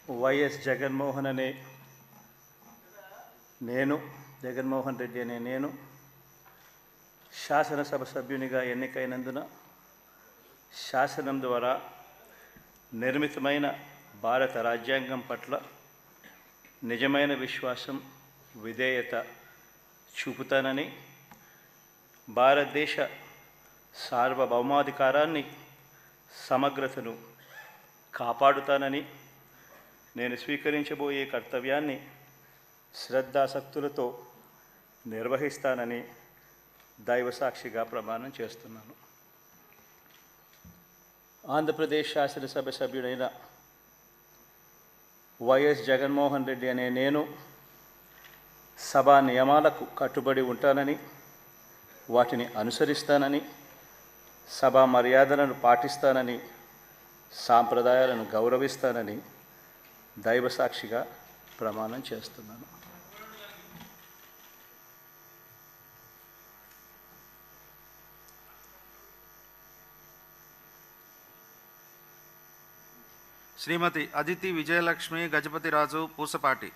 YS Jaganmohan అనే నేను జగన్మోహన్ రెడ్డి అనే నేను శాసనసభ సభ్యునిగా ఎన్నికైనందున శాసనం ద్వారా నిర్మితమైన భారత రాజ్యాంగం పట్ల నిజమైన విశ్వాసం విధేయత చూపుతానని, భారతదేశ సార్వభౌమాధికారాన్ని సమగ్రతను కాపాడుతానని, నేను స్వీకరించబోయే కర్తవ్యాన్ని శ్రద్ధాసక్తులతో నిర్వహిస్తానని దైవసాక్షిగా ప్రమాణం చేస్తున్నాను. ఆంధ్రప్రదేశ్ శాసనసభ సభ్యుడైన వైఎస్ జగన్మోహన్ రెడ్డి అనే నేను సభా నియమాలకు కట్టుబడి ఉంటానని, వాటిని అనుసరిస్తానని, సభా మర్యాదలను పాటిస్తానని, సాంప్రదాయాలను గౌరవిస్తానని దైవసాక్షిగా ప్రమాణం చేస్తున్నాను. శ్రీమతి అదితి విజయలక్ష్మి గజపతిరాజు పూసపాటి.